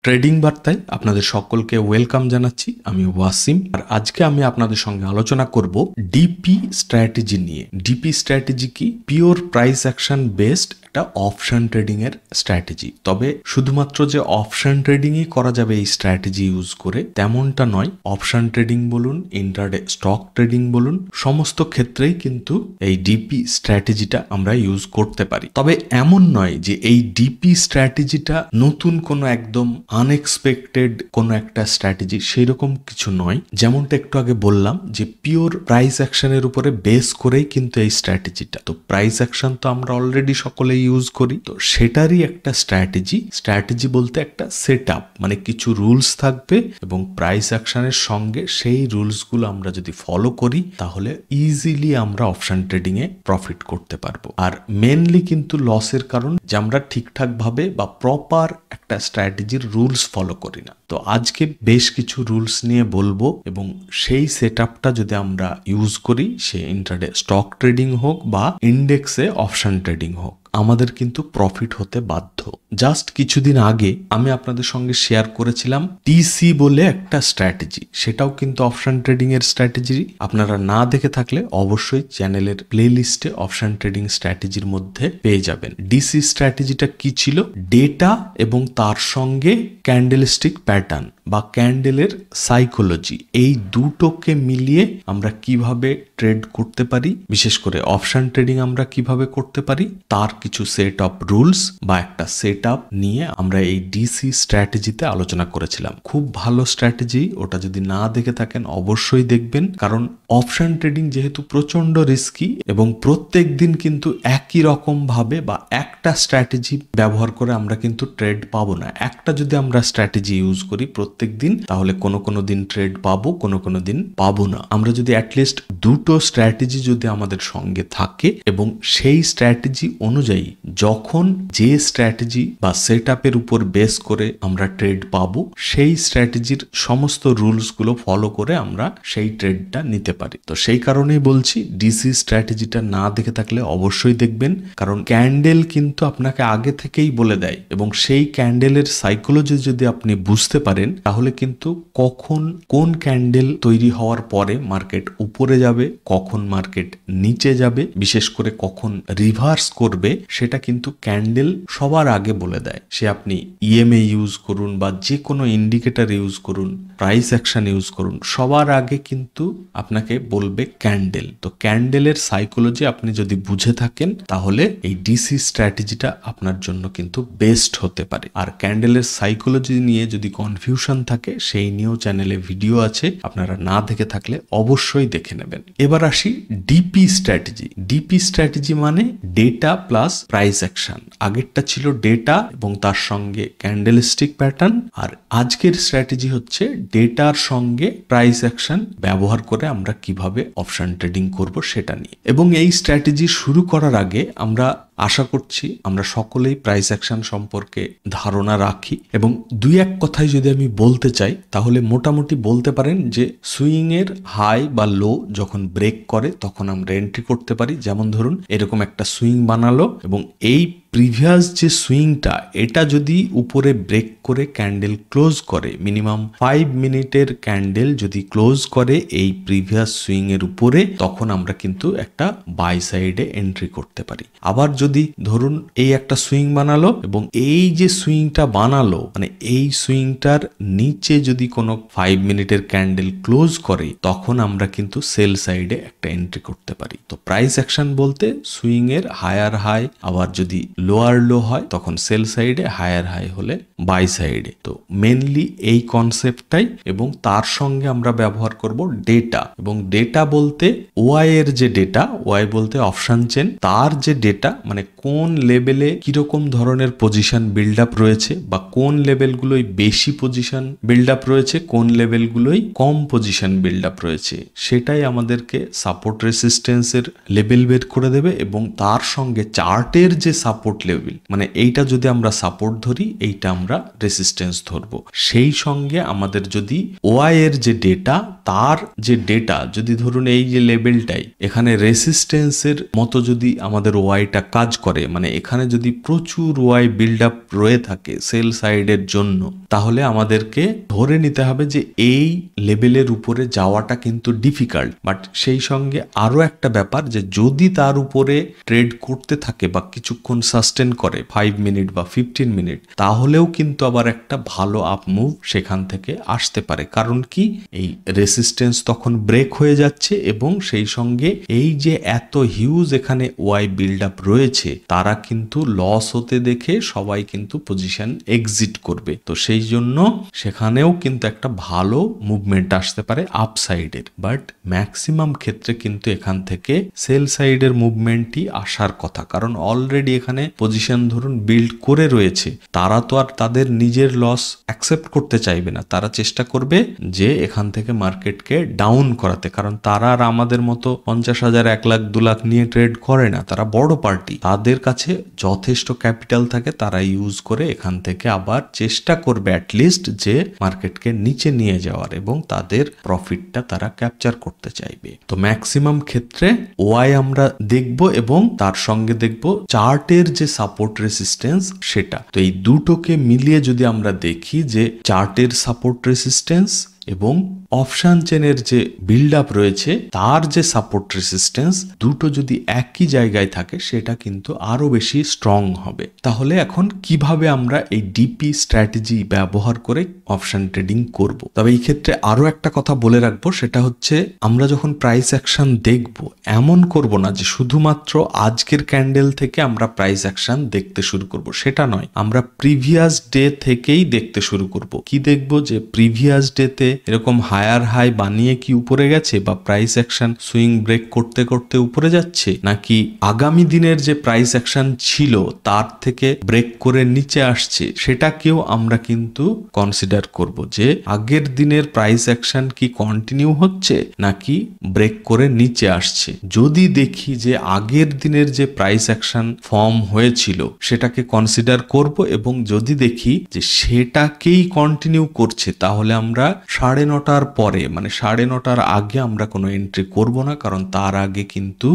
Trading বার্তায় আপনাদের সকলকে ওয়েলকাম জানাচ্ছি। আমি ওয়াসিম, আর আজকে আমি আপনাদের সঙ্গে আলোচনা করব ডিপি স্ট্র্যাটেজি নিয়ে। ডিপি স্ট্র্যাটেজি কি? পিওর প্রাইস অ্যাকশন বেসড একটা অপশন ট্রেডিং এর স্ট্র্যাটেজি। তবে শুধুমাত্র যে অপশন ট্রেডিংই করা যাবে এই স্ট্র্যাটেজি ইউজ করে তেমনটা নয়। অপশন ট্রেডিং বলুন, ইন্টারডে স্টক ট্রেডিং বলুন, সমস্ত ক্ষেত্রেই কিন্তু এই ডিপি স্ট্র্যাটেজিটা আমরা ইউজ করতে পারি। তবে এমন নয় যে এই ডিপি স্ট্র্যাটেজিটা নতুন কোনো একদম আনএক্সপেক্টেড কোনো একটা স্ট্র্যাটেজি, সেরকম কিছু নয়। যেমনটা একটু আগে বললাম যে পিওর প্রাইস অ্যাকশনের উপরে বেস করেই কিন্তু এই স্ট্র্যাটেজিটা। তো প্রাইস অ্যাকশন তো আমরা অলরেডি সকলেই ইউজ করি, তো সেটারই একটা স্ট্র্যাটেজি বলতে একটা সেট আপ, মানে কিছু রুলস থাকবে এবং প্রাইস অ্যাকশনের সঙ্গে সেই রুলসগুলো আমরা যদি ফলো করি তাহলে ইজিলি আমরা অপশন ট্রেডিং এ প্রফিট করতে পারবো। আর মেনলি কিন্তু লসের কারণ যে আমরা ঠিকঠাক ভাবে বা প্রপার একটা স্ট্র্যাটেজির রুলস ফলো করি না। তো আজকে বেশ কিছু রুলস নিয়ে বলবো এবং সেই সেট আপটা যদি আমরা ইউজ করি, সে ইন্টারডে স্টক ট্রেডিং হোক বা ইন্ডেক্সে অপশন ট্রেডিং হোক, আমাদের কিন্তু প্রফিট হতে বাধ্য। জাস্ট কিছুদিন আগে আমি আপনাদের সঙ্গে শেয়ার করেছিলাম টিসি বলে একটা স্ট্র্যাটেজি, সেটাও কিন্তু অপশন ট্রেডিং এর স্ট্র্যাটেজি। আপনারা না দেখে থাকলে অবশ্যই চ্যানেলের প্লে লিস্টে অপশন ট্রেডিং স্ট্র্যাটেজির মধ্যে পেয়ে যাবেন। ডিসি স্ট্র্যাটেজিটা কি ছিল? ডেটা এবং তার সঙ্গে ক্যান্ডেলস্টিক প্যাটার্ন বা ক্যান্ডেলের সাইকোলজি, এই দুটোকে মিলিয়ে আমরা কিভাবে ট্রেড করতে পারি, বিশেষ করে অপশন ট্রেডিং আমরা কিভাবে করতে পারি, তার কিছু সেট অফ রুলস বা একটা সেট আপ নিয়ে আমরা এই ডিসি স্ট্র্যাটেজিতে আলোচনা করেছিলাম। খুব ভালো স্ট্র্যাটেজি, ওটা যদি না দেখে থাকেন অবশ্যই দেখবেন। কারণ অপশন ট্রেডিং যেহেতু প্রচন্ড রিস্কি এবং প্রত্যেক দিন কিন্তু একই রকম ভাবে বা একটা স্ট্র্যাটেজি ব্যবহার করে আমরা কিন্তু ট্রেড পাবো না। একটা যদি আমরা স্ট্র্যাটেজি ইউজ করি প্রত্যেক দিন, তাহলে কোনো দিন ট্রেড পাবো, কোনো দিন পাবো না। আমরা যদি অ্যাটলিস্ট দুটো স্ট্র্যাটেজি যদি আমাদের সঙ্গে থাকে এবং সেই স্ট্র্যাটেজি অনুযায়ী যখন যে স্ট্র্যাটেজি বা সেট আপের উপর বেস করে আমরা ট্রেড পাবো, সেই স্ট্র্যাটেজির সমস্ত রুলস গুলো ফলো করে আমরা সেই ট্রেডটা নিতে পারি। তো সেই কারণেই বলছি ডিসি স্ট্র্যাটেজিটা না দেখে থাকলে অবশ্যই দেখবেন। কারণ ক্যান্ডেল কিন্তু আপনাকে আগে থেকেই বলে দেয় এবং সেই ক্যান্ডেলের সাইকোলজি যদি আপনি বুঝতে পারেন, তাহলে কিন্তু কখন কোন ক্যান্ডেল তৈরি হওয়ার পরে মার্কেট উপরে যাবে, কখন মার্কেট নিচে যাবে, বিশেষ করে কখন রিভার্স করবে, সেটা কিন্তু ক্যান্ডেল সবার আগে বলে দেয়। সে আপনি ইএমএ ইউজ করুন বা যে কোনো ইন্ডিকেটর ইউজ করুন, প্রাইস অ্যাকশন ইউজ করুন, সবার আগে কিন্তু আপনাকে বলবে ক্যান্ডেল। তো ক্যান্ডেলের সাইকোলজি আপনি যদি বুঝে থাকেন, তাহলে এই ডিসি স্ট্র্যাটেজিটা আপনার জন্য কিন্তু বেস্ট হতে পারে। আর ক্যান্ডেলের সাইকোলজি নিয়ে যদি কনফিউশন থাকে, সেই নিয়েও চ্যানেলে ভিডিও আছে, আপনারা না দেখে থাকলে অবশ্যই দেখে নেবেন। এবার আসি ডিপি স্ট্র্যাটেজি। ডিপি স্ট্র্যাটেজি মানে ডেটা প্লাস প্রাইস অ্যাকশন। আগেরটা ছিল ডেটা এবং তার সঙ্গে ক্যান্ডেলস্টিক প্যাটার্ন, আর আজকের স্ট্র্যাটেজি হচ্ছে ডেটার সঙ্গে প্রাইস অ্যাকশন ব্যবহার করে আমরা কিভাবে অপশন ট্রেডিং করব সেটা নিয়ে। এবং এই স্ট্র্যাটেজি শুরু করার আগে আমরা আশা করছি আমরা সকলেই প্রাইস অ্যাকশন সম্পর্কে ধারণা রাখি। এবং দুই এক কথায় যদি আমি বলতে চাই, তাহলে মোটামুটি বলতে পারেন যে সুইং এর হাই বা লো যখন ব্রেক করে তখন আমরা এন্ট্রি করতে পারি। যেমন ধরুন এরকম একটা সুইং বানালো এবং এই প্রিভিয়াস যে সুইংটা, এটা যদি উপরে ব্রেক করে ক্যান্ডেল ক্লোজ করে, মিনিমাম 5 মিনিটের ক্যান্ডেল যদি ক্লোজ করে এই প্রিভিয়াস সুইং এর উপরে, তখন আমরা কিন্তু একটা বাই সাইডে এন্ট্রি করতে পারি। আবার যদি ধরুন এই একটা সুইং বানালো এবং এই যে সুইংটা বানালো, মানে এই সুইংটার নিচে যদি কোনো 5 মিনিটের ক্যান্ডেল ক্লোজ করে, তখন আমরা কিন্তু সেল সাইডে একটা এন্ট্রি করতে পারি। তো প্রাইস অ্যাকশন বলতে সুইং এর হায়ার হাই, আবার যদি লোয়ার লো হয় তখন সেল সাইডে, হায়ার হাই হলে বাই সাইডে। তো মেনলি এই কনসেপ্টটাই, এবং তার সঙ্গে আমরা ব্যবহার করব ডেটা। এবং ডেটা বলতে ওয়াই এর যে ডেটা, ওয়াই বলতে অপশন চেন, তার যে ডেটা, মানে কোন লেভেলে কিরকম ধরনের পজিশন বিল্ড আপ রয়েছে বা কোন লেভেলগুলোই বেশি পজিশন বিল্ড আপ রয়েছে, কোন লেভেলগুলোই কম পজিশন বিল্ড আপ রয়েছে, সেটাই আমাদেরকে সাপোর্ট রেসিস্টেন্সের লেভেল বের করে দেবে। এবং তার সঙ্গে চার্টের যে সাপোর্ট লেভেল, মানে এইটা যদি আমরা সাপোর্ট ধরি, এইটা আমরা রেসিস্টেন্স ধরবো। সেই সঙ্গে আমাদের যদি ওয়াই এর যে ডেটা, তার যে ডেটা যদি ধরুন এই যে লেভেলটাই এখানে রেসিস্টেন্সের মতো যদি আমাদের ওয়াইটা কাজ কাজ করে, মানে এখানে যদি প্রচুর ওয়াই বিল্ড আপ রয়ে থাকে সেল সাইডের জন্য, তাহলে আমাদেরকে ধরে নিতে হবে যে এই লেভেলের উপরে যাওয়াটা কিন্তু ডিফিকাল্ট। বাট সেই সঙ্গে আরো একটা ব্যাপার যে যদি তার উপরে ট্রেড করতে থাকে বা কিছুক্ষণ সাস্টেন করে 5 মিনিট বা 15 মিনিট, তাহলেও কিন্তু আবার একটা ভালো আপ মুভ সেখান থেকে আসতে পারে। কারণ কি, এই রেসিস্টেন্স তখন ব্রেক হয়ে যাচ্ছে এবং সেই সঙ্গে এই যে এত হিউজ এখানে ওয়াই বিল্ড আপ রয়েছে, তারা কিন্তু লস হতে দেখে সবাই কিন্তু পজিশন এক্সিট করবে। তো সেই জন্য সেখানেও কিন্তু একটা ভালো মুভমেন্ট আসতে পারে আপসাইডের। বাট ম্যাক্সিমাম ক্ষেত্রে কিন্তু এখান থেকে সেল সাইডের মুভমেন্টই আসার কথা, কারণ অলরেডি এখানে পজিশন ধরুন বিল্ড করে রয়েছে। তারা তো আর তাদের নিজের লস অ্যাকসেপ্ট করতে চাইবে না, তারা চেষ্টা করবে যে এখান থেকে মার্কেটকে ডাউন করাতে। কারণ তারা আর আমাদের মতো 50,000, 1 লাখ, 2 লাখ নিয়ে ট্রেড করে না, তারা বড় পার্টি, তাদের কাছে যথেষ্ট ক্যাপিটাল থাকে, তারা ইউজ করে এখান থেকে আবার চেষ্টা করবে অ্যাটলিস্ট যে মার্কেটকে নিচে নিয়ে যাওয়ার এবং তাদের প্রফিটটা তারা ক্যাপচার করতে চাইবে। তো ম্যাক্সিমাম ক্ষেত্রে ওয়াই আমরা দেখব এবং তার সঙ্গে দেখব চার্টের যে সাপোর্ট রেসিস্টেন্স সেটা। তো এই দুটোকে মিলিয়ে যদি আমরা দেখি যে চার্টের সাপোর্ট রেসিস্টেন্স এবং অপশন চেনের যে বিল্ড আপ রয়েছে তার যে সাপোর্ট রেসিস্টেন্স, দুটো যদি একই জায়গায় থাকে সেটা কিন্তু আরো বেশি স্ট্রং হবে। তাহলে এখন কিভাবে আমরা এই ডিপি স্ট্র্যাটেজি ব্যবহার করে অপশন ট্রেডিং করব? তবে এই ক্ষেত্রে আরো একটা কথা বলে রাখবো, সেটা হচ্ছে আমরা যখন প্রাইস অ্যাকশন দেখব, এমন করব না যে শুধুমাত্র আজকের ক্যান্ডেল থেকে আমরা প্রাইস অ্যাকশন দেখতে শুরু করব, সেটা নয়। আমরা প্রিভিয়াস ডে থেকেই দেখতে শুরু করব। কি দেখব, যে প্রিভিয়াস ডেতে এরকম হায়ার হাই বানিয়ে কি উপরে গেছে, বা প্রাইস অ্যাকশন সুইং ব্রেক করতে করতে উপরে যাচ্ছে, নাকি আগামী দিনের যে প্রাইস অ্যাকশন ছিল তার থেকে ব্রেক করে নিচে আসছে, সেটাকেও আমরা কিন্তু কনসিডার করব যে আগের দিনের প্রাইস অ্যাকশন কি কন্টিনিউ হচ্ছে নাকি ব্রেক করে নিচে আসছে। যদি দেখি যে আগের দিনের যে প্রাইস অ্যাকশন ফর্ম হয়েছিল সেটাকে কনসিডার করব, এবং যদি দেখি যে সেটাকেই কন্টিনিউ করছে, তাহলে আমরা 9:30 পরে, মানে 9:30 আগে আমরা কোনো এন্ট্রি করব না। কারণ তার আগে কিন্তু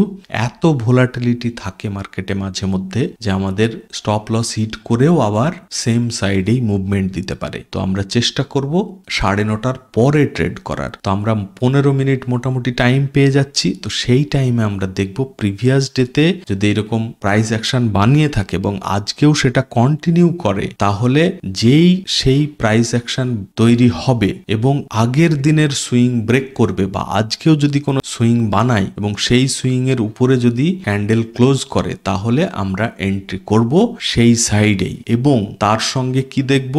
এত ভোলাটিলিটি থাকে মার্কেটে মাঝে মধ্যে যে আমাদের স্টপ লস হিট করেও আবার সেম সাইডেই মুভমেন্ট দিতে পারে। তো আমরা চেষ্টা করব 9:30 পরে ট্রেড করার। তো আমরা 15 মিনিট মোটামুটি টাইম পেয়ে যাচ্ছি। তো সেই টাইমে আমরা দেখব প্রিভিয়াস ডেতে যদি এরকম প্রাইস অ্যাকশন বানিয়ে থাকে এবং আজকেও সেটা কন্টিনিউ করে, তাহলে যেই সেই প্রাইস অ্যাকশন তৈরি হবে এবং আগের দিনের সুইং ব্রেক করবে, বা আজকেও যদি কোনো সুইং বানায় এবং সেই সুইং এর উপরে যদি ক্যান্ডেল ক্লোজ করে, তাহলে আমরা এন্ট্রি করব সেই সাইডেই। এবং তার সঙ্গে কি দেখব,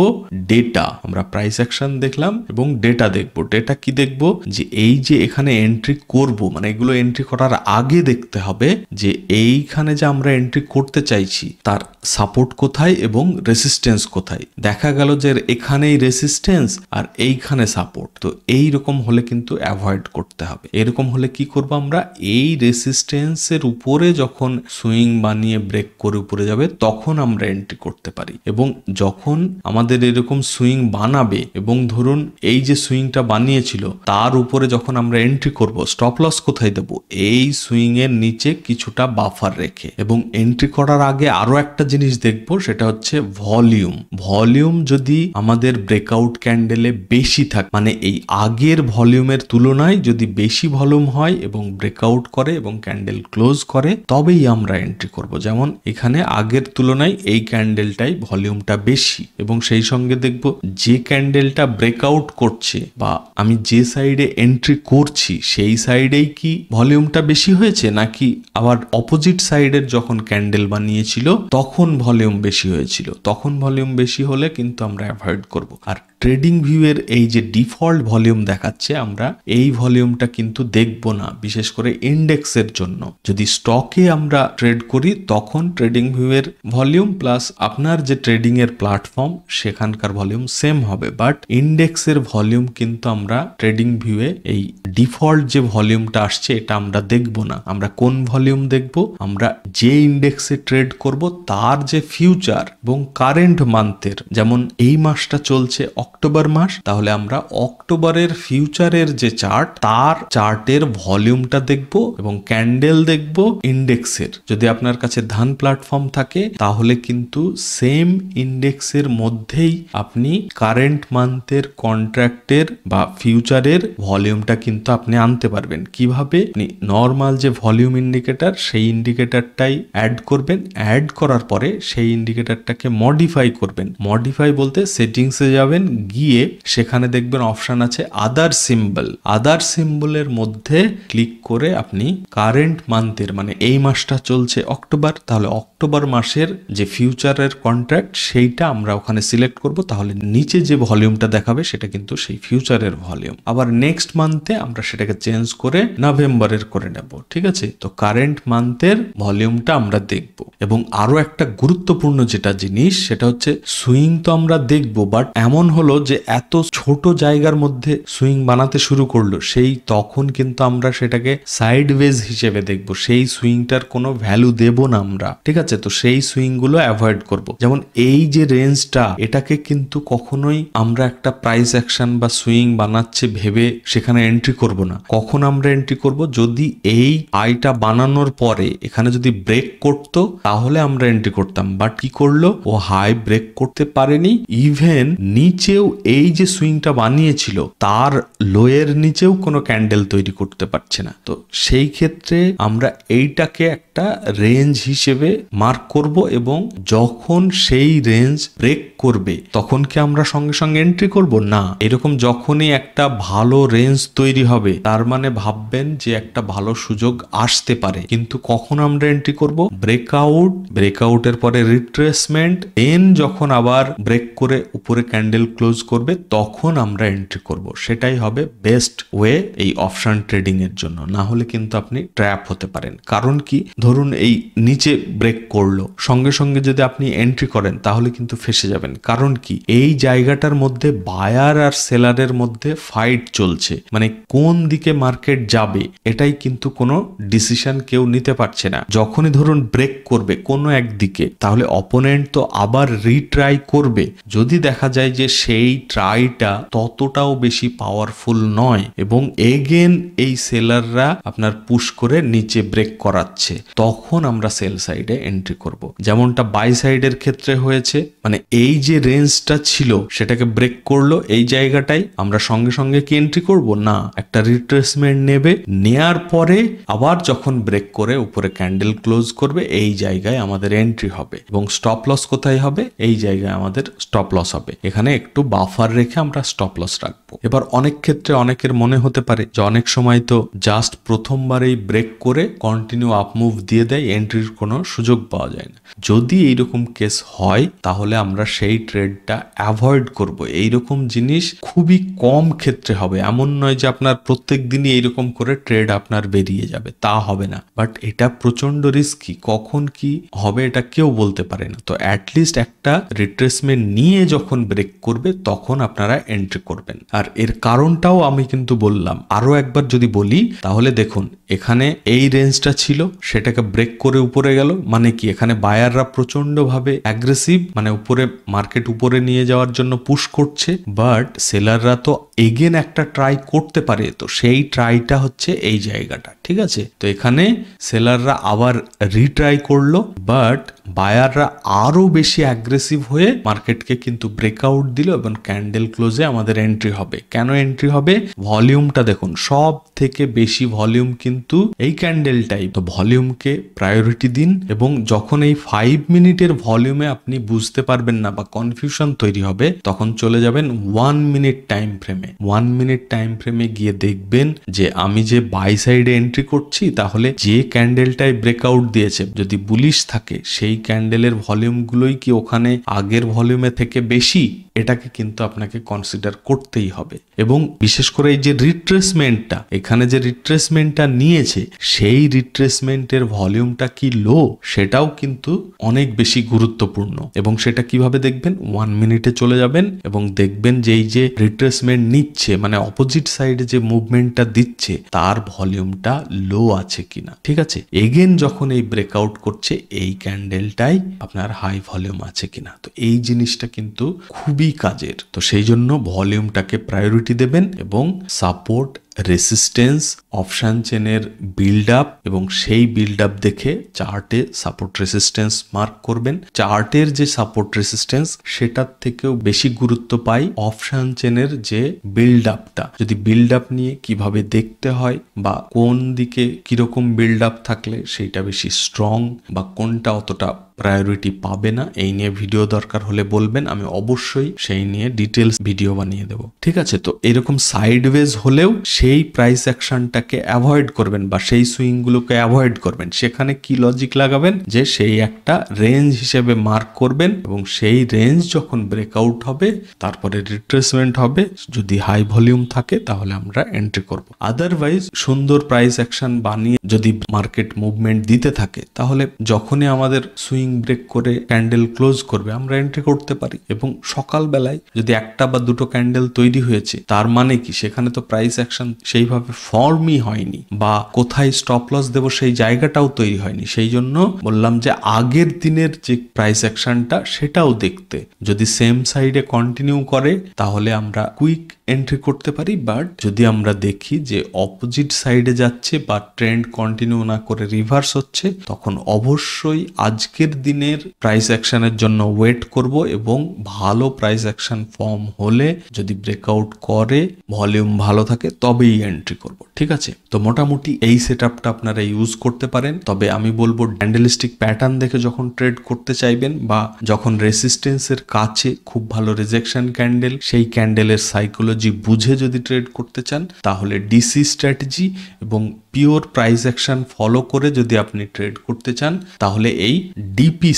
ডেটা। আমরা প্রাইস অ্যাকশন দেখলাম এবং ডেটা দেখব। ডেটা কি দেখব, যে এই যে এখানে এন্ট্রি করব, মানে এগুলো এন্ট্রি করার আগে দেখতে হবে যে এইখানে যে আমরা এন্ট্রি করতে চাইছি তার সাপোর্ট কোথায় এবং রেসিস্টেন্স কোথায়। দেখা গেল যে এখানেই রেসিস্টেন্স আর এইখানে সাপোর্ট, তো এই রকম হলে কিন্তু অ্যাভয়েড করতে হবে। এরকম হলে কি করব, আমরা এই রেসিস্টেন্সের উপরে যখন সুইং বানিয়ে ব্রেক করে উপরে যাবে তখন আমরা এন্ট্রি করতে পারি। এবং যখন আমাদের এরকম সুইং বানাবে এবং ধরুন এই যে সুইংটা বানিয়েছিল তার উপরে যখন আমরা এন্ট্রি করব, স্টপ লস কোথায় দেব, এই সুইং এর নিচে কিছুটা বাফার রেখে। এবং এন্ট্রি করার আগে আরো একটা জিনিস দেখব, সেটা হচ্ছে ভলিউম। ভলিউম যদি আমাদের ব্রেকআউট ক্যান্ডেলে বেশি থাকে, মানে এই আগের ভলিউমের তুলনায় যদি বেশি ভলিউম হয় এবং ব্রেকআউট করে এবং ক্যান্ডেল ক্লোজ করে, তবেই আমরা এন্ট্রি করব। যেমন এখানে আগের তুলনায় এই ক্যান্ডেলটাই ভলিউমটা বেশি, এবং সেই সঙ্গে দেখব যে ক্যান্ডেলটা ব্রেকআউট করছে বা আমি যে সাইডে এন্ট্রি করছি সেই সাইডেই কি ভলিউমটা বেশি হয়েছে, নাকি আবার অপোজিট সাইডের যখন ক্যান্ডেল বানিয়েছিল তখন ভলিউম বেশি হয়েছিল। তখন ভলিউম বেশি হলে কিন্তু আমরা অ্যাভয়েড করব। আর ট্রেডিং ভিউ এর এই যে ডিফল্ট ভলিউম দেখাচ্ছে, আমরা এই ভলিউমটা কিন্তু দেখব না, বিশেষ করে ইন্ডেক্সের জন্য। যদি স্টকে আমরা ট্রেড করি তখন ট্রেডিং ভিউ এর ভলিউম প্লাস আপনার যে ট্রেডিং এর প্ল্যাটফর্ম সেখানকার ভলিউম সেম হবে, বাট ইন্ডেক্সের ভলিউম কিন্তু আমরা ট্রেডিং ভিউয়ে এই ডিফল্ট যে ভলিউমটা আসছে এটা আমরা দেখব না। আমরা কোন ভলিউম দেখব? আমরা যে ইন্ডেক্সে ট্রেড করব তার যে ফিউচার এবং কারেন্ট মান্থের, যেমন এই মাসটা চলছে অক্টোবর মাস, তাহলে আমরা অক্টোবরের ফিউচারের যে চার্ট তার চার্টের ভলিউমটা দেখব এবং ক্যান্ডেল দেখব ইন্ডেক্সের। যদি আপনার কাছে ধান প্ল্যাটফর্ম থাকে তাহলে কিন্তু সেম ইন্ডেক্সের মধ্যেই আপনি কারেন্ট মান্থের কন্ট্রাক্টের বা ফিউচারের ভলিউমটা কিন্তু আপনি আনতে পারবেন। কিভাবে? আপনি নর্মাল যে ভলিউম ইন্ডিকেটর সেই ইন্ডিকেটরটাই অ্যাড করবেন, অ্যাড করার পরে সেই ইন্ডিকেটরটাকে মডিফাই করবেন। মডিফাই বলতে সেটিংসে যাবেন, গিয়ে সেখানে দেখবেন অপশন আছে আদার সিম্বল। আদার সিম্বলের মধ্যে ক্লিক করে আপনি কারেন্ট মান্থের, মানে এই মাসটা চলছে অক্টোবর, তাহলে অক্টোবর মাসের যে ফিউচারের কন্ট্রাক্ট সেইটা আমরা ওখানে সিলেক্ট করব, তাহলে নিচে যে ভলিউমটা দেখাবে সেটা কিন্তু সেই ফিউচারের ভলিউম। আবার নেক্সট মান্থে আমরা সেটাকে চেঞ্জ করে নভেম্বরের করে নেব, ঠিক আছে? তো কারেন্ট মান্থের ভলিউমটা আমরা দেখব। এবং আরো একটা গুরুত্বপূর্ণ যেটা জিনিস সেটা হচ্ছে সুইং তো আমরা দেখব, বাট এমন হলো যে এত ছোট জায়গার মধ্যে সুইং বানাতে শুরু করলো, সেই তখন কিন্তু আমরা সেটাকে সাইডওয়েজ হিসেবে দেখব, সেই সুইংটার কোনো ভ্যালু দেব না আমরা, ঠিক আছে? তো সেই সুইং গুলো অ্যাভয়েড করব। যেমন এই যে রেঞ্জটা, এটাকে কিন্তু কখনোই আমরা একটা প্রাইস অ্যাকশন বা সুইং বানাচ্ছে ভেবে সেখানে এন্ট্রি করব না। কখন আমরা এন্ট্রি করব? যদি এই আইটা বানানোর পরে এখানে যদি ব্রেক করতো তাহলে আমরা এন্ট্রি করতাম, বাট কি করলো? ও হাই ব্রেক করতে পারেনি, ইভেন নিচেও এই যে সুইংটা বানিয়েছিল তার লোয়ের নিচেও কোনো ক্যান্ডেল তৈরি করতে পারছে না। তো সেই ক্ষেত্রে আমরা এইটাকে একটা রেঞ্জ হিসেবে মার্ক করব এবং যখন সেই রেঞ্জ ব্রেক করবে তখন কি আমরা সঙ্গে সঙ্গে এন্ট্রি করব? না। এরকম যখনই একটা ভালো রেঞ্জ তৈরি হবে তার মানে ভাববেন যে একটা ভালো সুযোগ আসতে পারে, কিন্তু কখন আমরা এন্ট্রি করব? ব্রেকআউট, ব্রেকআউটের পরে রিট্রেসমেন্ট, দেন যখন আবার ব্রেক করে উপরে ক্যান্ডেল ক্লোজ করবে তখন আমরা এন্ট্রি করব। সেটাই হবে বেস্ট ওয়ে এই অপশন ট্রেডিং এর জন্য। না হলে কিন্তু আপনি ট্র্যাপ হতে পারেন। কারণ কি? ধরুন এই নিচে ব্রেক করলো, সঙ্গে সঙ্গে যদি আপনি এন্ট্রি করেন তাহলে কিন্তু ফেসে যাবেন। কারণ কি? এই জায়গাটার মধ্যে বায়ার আর সেলারের মধ্যে ফাইট চলছে, মানে কোন দিকে মার্কেট যাবে এটাই কিন্তু কোনো ডিসিশন কেউ নিতে পারছে না। যখনই ধরুন ব্রেক করবে কোনো একদিকে, তাহলে অপোনেন্ট তো আবার রিট্রাই করবে। যদি দেখা যায় যে সেই ট্রাইটা ততটাও বেশি পাওয়ারফুল নয় এবং এগেন এই সেলাররা আপনার পুশ করে নিচে ব্রেক করাচ্ছে, তখন আমরা সেল সাইডে এন্ট্রি করব। যেমনটা বাই সাইডের ক্ষেত্রে হয়েছে, মানে এই যে রেঞ্জটা ছিল সেটাকে ব্রেক করলো, এই জায়গাটাই আমরা সঙ্গে সঙ্গে কি এন্ট্রি করব? না, একটা রিট্রেসমেন্ট নেবে, নেয়ার পরে আবার যখন ব্রেক করে উপরে ক্যান্ডেল ক্লোজ করবে এই জায়গায় আমাদের এন্ট্রি হবে এবং স্টপ লস কোথায় হবে? এই জায়গায় আমাদের স্টপ লস হবে। এখানে একটু বাফার রেখে আমরা স্টপ লস রাখবো। এবার অনেক ক্ষেত্রে অনেকের মনে হতে পারে যে অনেক সময় তো জাস্ট প্রথমবারেই ব্রেক করে কন্টিনিউ আপ মুভ দিয়ে দেয়, এন্ট্রির কোনো সুযোগ পাওয়া যায় না। যদি এইরকম কেস হয় তাহলে আমরা সেই ট্রেডটা অ্যাভয়েড করব। এইরকম জিনিস খুবই কম ক্ষেত্রে হবে, এমন নয় যে আপনার প্রত্যেক দিনই এইরকম করে ট্রেড আপনার বেরিয়ে যাবে, তা হবে না। বাট এটা প্রচন্ড রিস্কি, কখন কি হবে এটা কেউ বলতে পারে না। তো অ্যাটলিস্ট একটা রিট্রেসমেন্ট নিয়ে যখন ব্রেক করবে তখন আপনারা এন্ট্রি করবেন। আর এর কারণটাও আমি কিন্তু বললাম, আরো একবার যদি বলি তাহলে দেখুন এখানে এই রেঞ্জটা ছিল, সেটাকে ব্রেক করে উপরে গেল, মানে কি এখানে বায়াররা প্রচন্ড ভাবে অ্যাগ্রেসিভ, মানে উপরে মার্কেট উপরে নিয়ে যাওয়ার জন্য পুশ করছে, বাট সেলাররা তো এগেন একটা ট্রাই করতে পারে, তো সেই ট্রাইটা হচ্ছে এই জায়গাটা, ঠিক আছে? তো এখানে সেলাররা আবার রিট্রাই করলো, বাট বায়াররা আরো বেশি অ্যাগ্রেসিভ হয়ে মার্কেটকে কিন্তু ব্রেকআউট দিল এবং ক্যান্ডেল ক্লোজে আমাদের এন্ট্রি হবে। কেন এন্ট্রি হবে? ভলিউমটা দেখুন, সব থেকে বেশি ভলিউম কিন্তু এই ক্যান্ডেলটাই। তো ভলিউমকে প্রায়োরিটি দিন এবং যখন এই 5 মিনিটের ভলিউমে আপনি বুঝতে পারবেন না বা কনফিউশন তৈরি হবে তখন চলে যাবেন 1 মিনিট টাইম ফ্রেমে। 1 মিনিট টাইম ফ্রেমে গিয়ে দেখবেন যে আমি যে বাই সাইডে এন্ট্রি করছি তাহলে যে ক্যান্ডেলটাই ব্রেকআউট দিয়েছে যদি বুলিশ থাকে সেই ক্যান্ডেলের ভলিউমগুলোই কি ওখানে আগের ভলিউমে থেকে বেশি, এটাকে কিন্তু আপনাকে কনসিডার করতেই হবে। এবং বিশেষ করে এই যে রিট্রেসমেন্টটা, এখানে যে রিট্রেসমেন্টটা নিয়েছে সেই রিট্রেসমেন্টের ভলিউমটা কি লো সেটাও কিন্তু অনেক বেশি গুরুত্বপূর্ণ। এবং সেটা কিভাবে দেখবেন, 1 মিনিটে চলে যাবেন এবং দেখবেন যে এই যে রিট্রেসমেন্ট নিচ্ছে মানে অপোজিট সাইডে যে মুভমেন্টটা দিচ্ছে তার ভলিউমটা লো আছে কিনা। ঠিক আছে, এগেন যখন এই ব্রেকআউট করছে এই ক্যান্ডেলটাই আপনার হাই ভলিউম আছে কিনা। তো এই জিনিসটা কিন্তু খুবই কাজের। তো সেই জন্য ভলিউমটাকে প্রায়োরিটি দেবেন এবং সাপোর্ট, রেসিস্টেন্স, অপশন চেনের বিল্ড আপ এবং সেই বিল্ড আপ দেখে চার্টে সাপোর্ট রেসিস্টেন্স মার্ক করবেন। চার্টের যে সাপোর্ট রেসিস্টেন্স সেটার থেকেও বেশি গুরুত্ব পাই অপশন চেনের যে বিল্ড আপটা। যদি বিল্ড আপ নিয়ে কিভাবে দেখতে হয় বা কোন দিকে কিরকম বিল্ড আপ থাকলে সেইটা বেশি স্ট্রং বা কোনটা অতটা প্রায়োরিটি পাবে না, এই নিয়ে ভিডিও দরকার হলে বলবেন, আমি অবশ্যই সেই নিয়ে ডিটেলস ভিডিও বানিয়ে দেবো। ঠিক আছে, তো এরকম সাইডওয়েজ হলেও সেই প্রাইস অ্যাকশনটাকে অ্যাভয়েড করবেন বা সেই সুইংগুলোকে অ্যাভয়েড করবেন। সেখানে কি লজিক লাগাবেন, যে সেই একটা রেঞ্জ হিসেবে মার্ক করবেন এবং সেই রেঞ্জ যখন ব্রেকআউট হবে তারপরে রিট্রেসমেন্ট হবে, যদি হাই ভলিউম থাকে তাহলে আমরা এন্ট্রি করব। আদারওয়াইজ সুন্দর প্রাইস অ্যাকশন বানিয়ে যদি মার্কেট মুভমেন্ট দিতে থাকে তাহলে যখনই আমাদের সুইং ব্রেক করে ক্যান্ডেল ক্লোজ করবে আমরা এন্ট্রি করতে পারি। এবং সকালবেলায় যদি একটা বা দুটো ক্যান্ডেল তৈরি হয়েছে তার মানে কি সেখানে তো প্রাইস অ্যাকশন সেইভাবে ফর্মই হয়নি বা কোথায় স্টপ লস দেব সেই জায়গাটাও তৈরি হয়নি। সেই জন্য বললাম যে আগের দিনের যে প্রাইস অ্যাকশনটা সেটাও দেখতে, যদি সেম সাইডে কন্টিনিউ করে তাহলে আমরা কুইক এন্ট্রি করতে পারি। বাট যদি আমরা দেখি যে অপোজিট সাইডে যাচ্ছে বা ট্রেন্ড কন্টিনিউ না করে রিভার্স হচ্ছে তখন অবশ্যই আজকের দিনের প্রাইস অ্যাকশনের জন্য ওয়েট করব এবং ভালো প্রাইস অ্যাকশন ফর্ম হলে যদি ব্রেকআউট করে ভলিউম ভালো থাকে তবেই এন্ট্রি করব। ঠিক আছে, তো মোটামুটি এই সেটআপটা আপনারা ইউজ করতে পারেন। তবে আমি বলবো ক্যান্ডেলস্টিক প্যাটার্ন দেখে যখন ট্রেড করতে চাইবেন বা যখন রেসিস্টেন্সের কাছে খুব ভালো রিজেকশন ক্যান্ডেল, সেই ক্যান্ডেলের সাইকোলজি বুঝে যদি ট্রেড করতে চান তাহলে ডিসি স্ট্র্যাটেজি এবং পিওর প্রাইস অ্যাকশন ফলো করে যদি আপনি ট্রেড করতে চান তাহলে এই ডিপি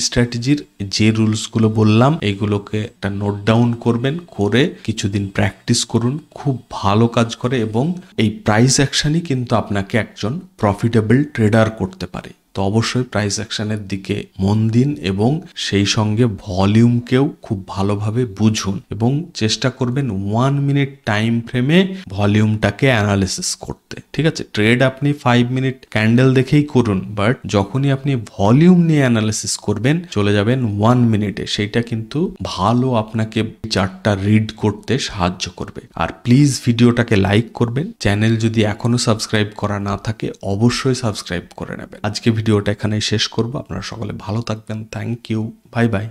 স্ট্র্যাটেজির যে রুলসগুলো বললাম এইগুলোকে একটা নোট ডাউন করবেন, করে কিছুদিন প্র্যাকটিস করুন, খুব ভালো কাজ করে এবং এই প্রাইস অ্যাকশনই কিন্তু আপনাকে একজন প্রফিটেবল ট্রেডার করতে পারে। তো অবশ্যই প্রাইস অ্যাকশনের দিকে মন দিন এবং সেই সঙ্গে ভলিউমকেও খুব ভালোভাবে বুঝুন এবং চেষ্টা করবেন 1 মিনিট টাইম ফ্রেমে ভলিউমটাকে অ্যানালিসিস করতে। ঠিক আছে, ট্রেড আপনি 5 মিনিট ক্যান্ডেল দেখেই করুন, বাট যখনই আপনি ভলিউম নিয়ে অ্যানালিসিস করবেন চলে যাবেন 1 মিনিটে, সেইটা কিন্তু ভালো আপনাকে চার্টটা রিড করতে সাহায্য করবে। আর প্লিজ ভিডিওটাকে লাইক করবেন, চ্যানেল যদি এখনো সাবস্ক্রাইব করা না থাকে অবশ্যই সাবস্ক্রাইব করে নেবেন। আজকে ভিডিওটা এখানেই শেষ করব। আপনারা সকলে ভালো থাকবেন। Thank you, bye by.